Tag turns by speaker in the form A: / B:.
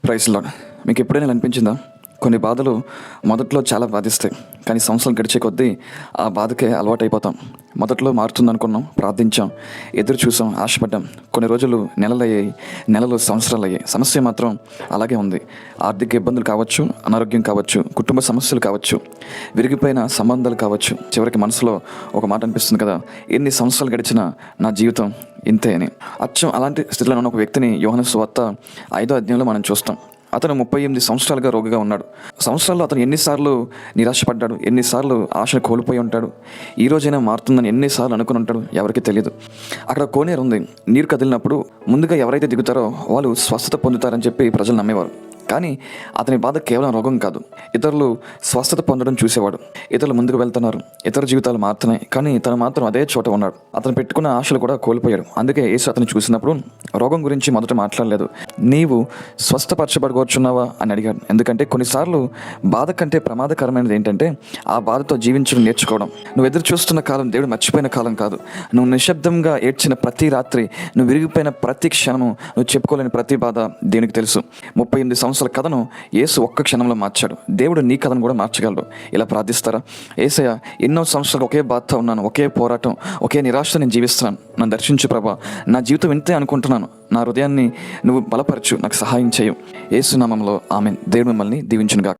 A: Price lord. మీకు ఎప్పుడైనా అనిపించిందా? కొన్ని బాధలు మొదట్లో చాలా బాధిస్తాయి, కానీ సంవత్సరాలు గడిచే కొద్దీ ఆ బాధకే అలవాటైపోతాం. మొదట్లో మారుతుందనుకున్నాం, ప్రార్థించాం, ఎదురు చూసాం, ఆశపడ్డాం. కొన్ని రోజులు నెలలయ్యాయి, నెలలు సంవత్సరాలు అయ్యాయి. సమస్య మాత్రం అలాగే ఉంది. ఆర్థిక ఇబ్బందులు కావచ్చు, అనారోగ్యం కావచ్చు, కుటుంబ సమస్యలు కావచ్చు, విరిగిపోయిన సంబంధాలు కావచ్చు. చివరికి మనసులో ఒక మాట అనిపిస్తుంది కదా, ఎన్ని సంవత్సరాలు గడిచినా నా జీవితం ఇంతే అని. అచ్చం అలాంటి స్థితిలో ఉన్న ఒక వ్యక్తిని యోహాను సువార్త 5వ అధ్యాయంలో మనం చూస్తాం. అతను 38 సంవత్సరాలుగా రోగిగా ఉన్నాడు. సంవత్సరాల్లో అతను ఎన్నిసార్లు నిరాశపడ్డాడు, ఎన్నిసార్లు ఆశను కోల్పోయి ఉంటాడు. ఈ రోజైనా మారుతుందని ఎన్నిసార్లు అనుకుని ఉంటాడు, ఎవరికి తెలియదు. అక్కడ కోనేరు ఉంది. నీరు కదిలినప్పుడు ముందుగా ఎవరైతే దిగుతారో వాళ్ళు స్వస్థత పొందుతారని చెప్పి ప్రజలు నమ్మేవారు. కానీ అతని బాధ కేవలం రోగం కాదు, ఇతరులు స్వస్థత పొందడం చూసేవాడు. ఇతరులు ముందుకు వెళ్తున్నారు, ఇతర జీవితాలు మారుతున్నాయి, కానీ తను మాత్రం అదే చోట ఉన్నాడు. అతను పెట్టుకున్న ఆశలు కూడా కోల్పోయాడు. అందుకే యేసు అతను చూసినప్పుడు రోగం గురించి మొదట మాట్లాడలేదు. నీవు స్వస్థపరచబడుకోవచ్చున్నావా అని అడిగాడు. ఎందుకంటే కొన్నిసార్లు బాధ కంటే ప్రమాదకరమైనది ఏంటంటే ఆ బాధతో జీవించడం నేర్చుకోవడం. నువ్వు ఎదురు చూస్తున్న కాలం దేవుడు మర్చిపోయిన కాలం కాదు. నువ్వు నిశ్శబ్దంగా ఏడ్చిన ప్రతి రాత్రి, నువ్వు విరిగిపోయిన ప్రతి క్షణము, నువ్వు చెప్పుకోలేని ప్రతి బాధ దేవునికి తెలుసు. 38 సంవత్సరాల కథను యేసు ఒక్క క్షణంలో మార్చాడు. దేవుడు నీ కథను కూడా మార్చగలడు. ఇలా ప్రార్థిస్తారా? యేసయ్య, ఎన్నో సంవత్సరాలు ఒకే బాధతో ఉన్నాను, ఒకే పోరాటం, ఒకే నిరాశతో నేను జీవిస్తున్నాను. నన్ను దర్శించు ప్రభా. నా జీవితం ఇంతే అనుకుంటున్నాను. నా హృదయాన్ని నువ్వు బలపరచు, నాకు సహాయం చేయు. యేసు నామములో ఆమేన్. దేవుడు మిమ్మల్ని దీవించునుగాక.